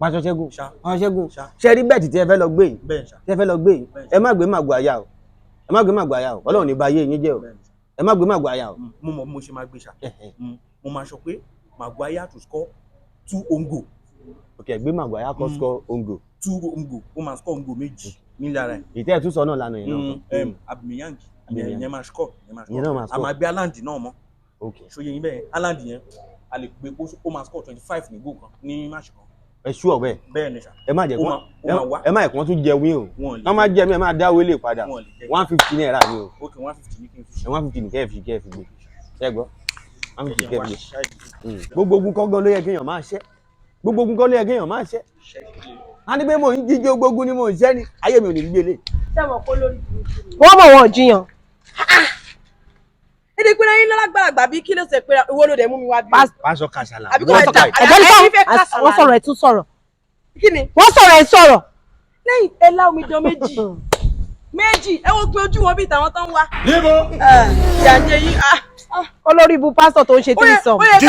Pastor Ṣẹ́gun. Pastor Ṣẹ́gun. Ṣé rí bẹ́ẹ̀tì tí ẹ fẹ́ lọ gbé yìí? Tí ẹ fẹ́ lọ gbé yìí. Ẹ má gbé màgò àyà o. Ẹ má gbé màgò àyà o. Ọlọ́run ní ba ayé yín jẹ́ o. Ẹ má gbé màgò àyà o. Mo mọ̀ mo ṣe máa gbé ṣá. Mo máa sọ pé màgò àyà to score 2 ongo. Okay, gbé màgò àyà kó score ongo. 2 ongo. Ó máa score ongo méjì ní lára ẹ̀. Ìtẹ́ ẹ̀ tún sọ náà lánàá yẹn náà. Abimiyangi. Ìyẹn máa score. Ìyẹn náà máa score. A máa gbé Haaland náà mọ́. Okay. Ṣó yẹ yín bẹ́ẹ̀ Haaland yẹn a lè gbé ó máa score 25 ní goal kan ní match kan. Ẹ ṣú ọ̀bẹ. Bẹ́ẹ̀ ni ṣá. Ẹ má jẹ́ kó tún jẹ wín o. Wọ́n máa jẹ mí ẹ máa dáwọ́ ilé padà. 150 naira ni o. Okay, 150 ní kí n fi. 150 ní kẹ́ fi gbé. Ṣé gbọ́? 150 kẹ́ fi gbé. Gbogbo ogun kọ́gán ló yẹ kéèyàn máa ṣẹ́. Gbogbo ogun kọ́ ló yẹ kéèyàn máa ṣẹ́. A ní pé mò ń jíjó gbogbo ni mò ń ṣẹ́ ni ayé mi ò ní gbélé. Ṣé mo kó lórí? Wọ́n mọ̀ wọ́n jiyàn. Èdè pé ẹ̀yin lágbàlagbà bí kí ló ṣe pé ìwọ ló dé mú mi wá bí. Pastor Kasala. Àbí kò ẹ̀dá. Wọ́n sọ̀rọ̀ ẹ̀ tún sọ̀rọ̀. Kí ni? Wọ́n sọ̀rọ̀ ẹ̀ sọ̀rọ̀. Lẹ́yìn ẹlá omidan méjì ẹ wo pé ojú wọn bí tàwọn tán wá. Níbo? Ìyànjẹ yìí olórí ibu pásítọ̀ tó ń ṣe tírísọ̀m. Ó yẹ ká kí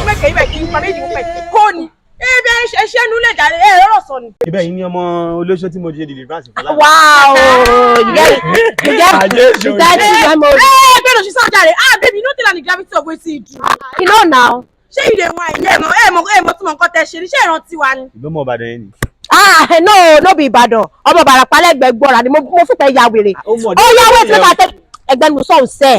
pẹ̀kẹ́ ibẹ̀ kí n pa méjì mú pẹ̀ kó ni. Ebi ẹṣẹ́ nulẹ̀ jàre rọ̀rọ̀ sọ ni. Ibẹ̀ yìí ni ọmọ olóṣó tí mo ṣe deliverance fún lára. Wow! You get Bẹ́ẹ̀ she sound jàre. Baby, you know the gravity of wetin you do. You know now. Ṣé you dey whine? Ẹ mọ̀ tí mo nǹkan tẹ ṣe ni ṣé ìrántí wa ni. Ìlú mọ̀ Ìbàdàn yẹn ni. No be Ìbàdàn. Ọmọ Ìbàràpá lẹ́gbẹ̀ẹ́ gbọ́ra ni mo fún pé ya wèrè. Yá wait make I tell ẹgbẹ́ mi sọ̀rọ̀ sẹ́.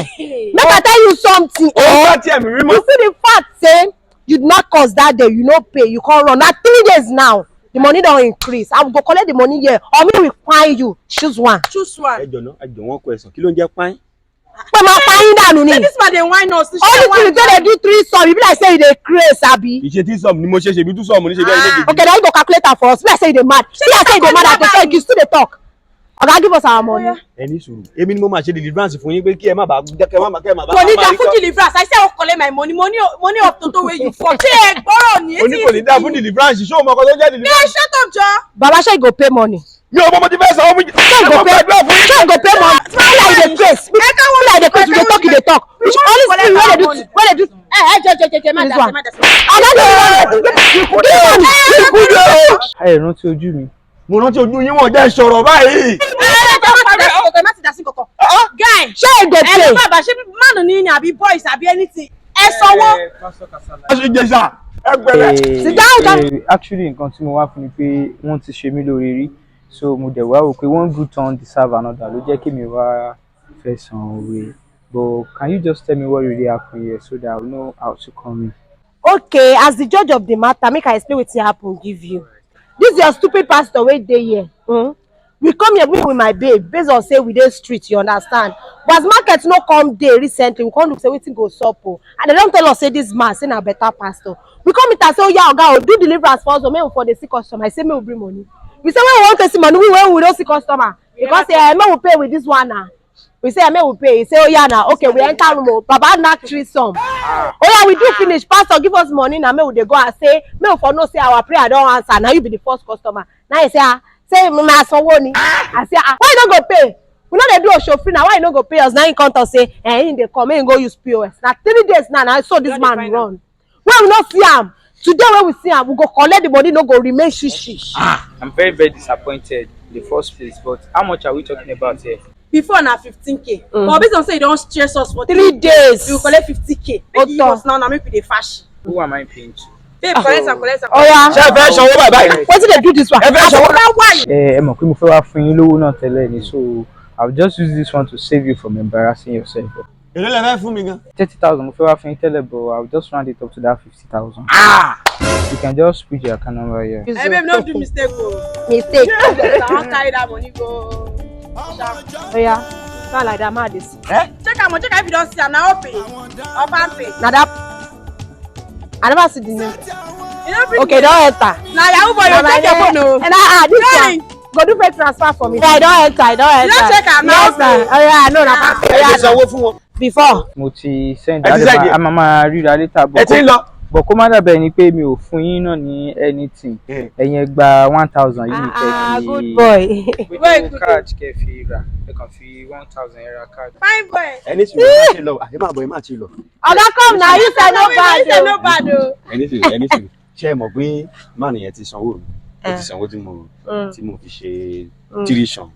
Make I tell you something. You see the fact say you did not cause that day, you no pay, you can't run. Na 3 days now. The money don't increase. I will go collect the money here. Or me will fine you. Choose one. Ẹ jọ̀ọ́ one question. Kí ló ń jẹ́ fine? Pé máa fine dànù ni. This man dey whine us. Only thing they do 3 sum. You be like say you dey craze, abi. Ìṣe 3 sum ni mo ṣe bí 2 sum ni ṣe bí ẹni. Okay, now you go calculate am for us. Be like say you dey mad. Be like say you dey mad at the time you still dey talk. Oga give us our money. Ẹni sùúrù. Èmi ni mo máa ṣe deliverance fún yín pé kí ẹ má bàa kẹ́ má bá. Money da fún deliverance. I say I collect my money of Toto wey you for. Ṣé ẹ gbọ́rọ̀ ni? Oni kò ní dá fún deliverance. Ṣé o mọ ọkọ tó jẹ́ deliverance? Yeah, shut up, Joe. Baba ṣe go pay money. Mi ò mọ mo ti fẹ́ sanwó fún yín. Ṣé go pay money? Smile like the case. Smile like the case. You dey talk. Which only thing wey dey do. Je má dá. Ẹ rántí ojú mi. Mo rántí ojú yín wọ́n jẹ́ sọ̀rọ̀ báyìí. Guy, ṣé go pay? Baba ṣé man ni àbí boys àbí anything. Ẹ sanwó. Ṣé jẹ́sà? Ẹ gbẹ̀rẹ̀. Sit down. Actually nǹkan tí mo wá fún ni pé wọ́n ti ṣe mí lóore rí. So mo dẹ̀ wá wò pé one good turn deserve another ló jẹ́ kí mi wá fẹ́ san òwe. But can you just tell me what really happened here so that I will know how to come in? Okay, as the judge of the matter, make I explain wetin happen give you. This your stupid pastor wey dey here. We come here with my babe based on say we dey street, you understand? But as market no come dey recently, we come look say wetin go sup o. And they don tell us say this man say na better pastor. We come meet am say oya oga do deliverance for us o make we for dey see customer. I say make we bring money. We say when we wan take see money, when we don see customer. Because say make we pay with this one na. We say make we pay. He say oya na okay we enter room o. Baba knack 3 sum. Oya we do finish. Pastor give us money na make we dey go and say make we for know say our prayer don answer. Now you be the first customer. Now you say ma sanwó ni. I say why you no go pay? We no dey do osofri na why you no go pay us? Now him come talk say him dey come make him go use POS. Na 3 days now na so this man run. When we no see am today when we see am we go collect the money no go remain shishi. I'm very very disappointed in the first place, but how much are we talking about here? Before na 15k. But based on say you don stress us for 3 days. You collect 50k. Make you give us now make we dey fash. Who am I paying to? Babe, collect some. Oya. Ṣé ẹ fẹ́ sanwó báyìí? Wetin dey do this one? Ẹ fẹ́ sanwó. Ẹ mọ̀ pé mo fẹ́ wá fún yín lówó náà tẹ́lẹ̀ ni, so I'll just use this one to save you from embarrassing yourself. Èló lẹ fẹ́ fún mi gan? 30,000 mo fẹ́ wá fún yín tẹ́lẹ̀, but I'll just round it up to that 50,000. You can just put your account number here. Hey babe, no do mistake o. Mistake. I wan carry that money go. Oya. Not like that mad this. Check am if you don see am na pay. Open pay. Na that I never see the name. You no bring. Okay, don't enter. Na Yahoo boy you take your phone o. And this one go do fake transfer for me. Yeah, I don't enter. You don check am na pay. Oh yeah, I know na. Ẹ sanwó fún wọn. Before. Mo ti send a máa ríra later, Ẹ ti ń lọ. But kó má dàbẹ̀ ni pé mi ò fún yín náà ní anything. Ẹ̀yin ẹ gba 1,000 yìí ní kẹ́ fi. Good boy. Wait, card kẹ́ fi rà. Ẹ kàn fi 1,000 naira card. Fine boy. Ẹni sùúrù má ṣe lọ. Àyè máa bọ̀ ẹ má ti lọ. Oga come now, you say no bad o. No bad o. Ẹni sùúrù. Ṣé ẹ mọ̀ pé máà nìyẹn ti sanwó mi? ó ti sanwó tí mo fi ṣe tuition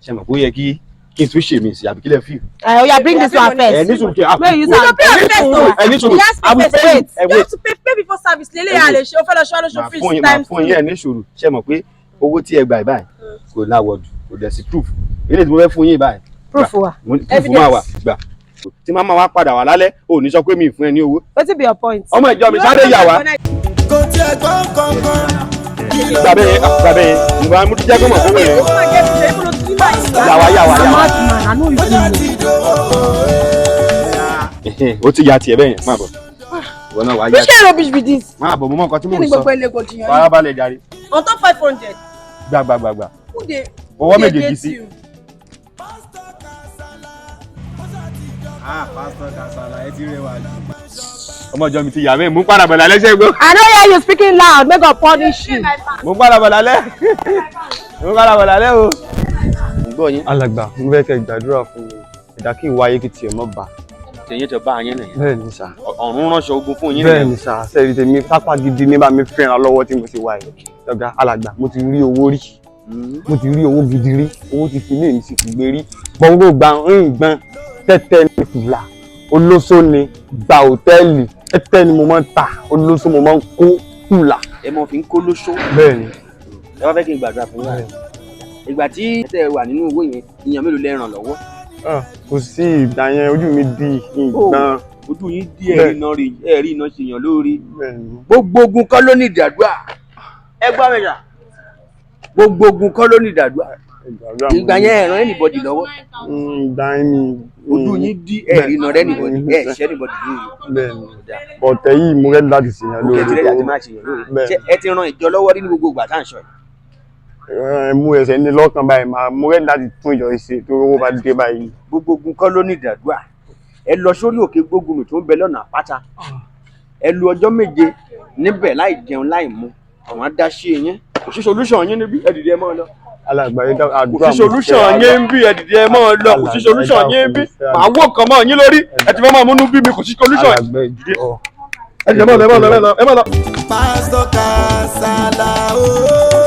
ṣe mọ̀ pé ó yẹ kí n tún ṣe mí sí àbí kílẹ̀ fíìmù. Oya bring this one first. Ní sùn kí a May you use am. ní sùn I will pay you. You have to pay before service lele ya le ṣe o fẹ́ lọ ṣọ́ lóṣù fees times 2. fún yín ẹ̀ ní sùúrù ṣe mọ̀ pé owó tí ẹ gbà báyìí kò láwọ̀dù kò dẹ̀ sí proof ilé tí mo fẹ́ fún yín báyìí. Proof wa. Proof máa wà gbà tí máa wá padà wá lálẹ́ ò ní sọ pé mi ì fún ẹ ní owó. Wetin be your point? Ọmọ ìjọ mi sáré yà wá. kò tiẹ̀ gbọ́ngàn. Gbàbẹ́ nǹkan mú jẹ́ kó mọ̀ fún mi yẹn. Yàwá. Ó ti ya tiẹ̀ bẹ́ẹ̀ yẹn, máa bọ̀. Ìwọ náà wá yá. Which kind of rubbish be this? Máa bọ̀, mo mọ nǹkan tí mò Kí ni ń sọ. gbogbo ilé kò jiyàn yìí? Farabalẹ̀ jàre. On top 500. Gbà. Who dey Ọwọ́ méjèèjì sí. Pastor Kasala ẹ ti rẹwà jù. Ọmọ ìjọ mi ti yà mí, mú padà bọ̀ lálẹ́ ṣé gbọ́. I no hear you speaking loud, make God punish you. Mú padà bọ̀ lálẹ́. Mú padà bọ̀ lálẹ́ o. Gbọ́ yín. Alàgbà, mo fẹ́ kẹ́ gbàdúrà fún mi. Ìdá kí n wáyé kí tiẹ̀ mọ́ bá. Tẹ̀yìn tẹ bá yín nìyẹn. Bẹ́ẹ̀ ni sà. Ọ̀run ránṣọ ogun fún yín Bẹ́ẹ̀ ni sà. Sẹ́ẹ̀rì tèmi pápá gidi ní bá mi fẹ́ràn lọ́wọ́ tí mo ti wá yìí. Ọ̀gá alàgbà, mo ti rí owó rí. Mo ti rí owó gidi rí. Owó ti fi ilé mi sì fi gbé rí. Gbọ̀ngbò gbọ̀n tẹ́tẹ́ ní fìlà. Olóṣó ni gba hòtẹ́ẹ̀lì. Tẹ́tẹ́ ni mo máa ń ta. Olóṣó mo máa ń kó fìlà. Ẹ mọ̀ fi ń kó lóṣó. Bẹ́ẹ̀ ni. Ẹ wá fẹ́ kí n gbàdúrà fún yín. Ìgbà tí ẹ wà nínú owó yẹn, ìyàn mélòó lẹ ràn lọ́wọ́? Kò sí ìgbà yẹn ojú mi di ìgbọ́n. Ojú yín dí ẹ̀rí iná ṣe yàn lórí. Bẹ́ẹ̀ ni. Gbogbo ogun kọ́ ló ní ìdàdúrà. Ẹ gbọ́ mi rà. Gbogbo ogun kọ́ ló ní ìdàdúrà. Ìgbà yẹn ẹ ràn anybody lọ́wọ́. Ìgbà yẹn ni. Ojú yín dí ẹ̀rí iná rẹ̀ anybody. Ṣẹ́ anybody lórí. Bẹ́ẹ̀ ni. Bọ̀tẹ̀ yìí mo rẹ́ láti ṣèyàn lórí. Òkè tí lẹ́yìn àti máa ṣe yàn lórí. Ẹ ti ran ìjọ lọ́wọ́ nínú gbogbo ìgbà tá à ń sọ yìí. Mú ẹsẹ̀ ní lọ́kàn báyìí máa mo rẹ́ láti tún ìjọ ìṣe tó owó bá dé báyìí. Gbogbo ogun kọ́ ló ní ìdàdúrà. Ẹ lọ sórí òkè gbógunù tó ń bẹ lọ́nà àpáta. Ẹ lu ọjọ́ 7 níbẹ̀ láì jẹun láì mu. Àwọn adáṣe yẹn. Kò sí solution yín níbí ẹ dìde ẹ máa lọ. Alàgbà yẹn àdúrà Kò sí solution yín níbí ẹ dìde ẹ máa lọ. Kò sí solution yín níbí. Màá wò kàn mọ́ yín lórí. Ẹ ti fẹ́ máa múnú bí mi kò sí solution. Ẹ dìde ẹ máa lọ. Pastor Kasala ooo.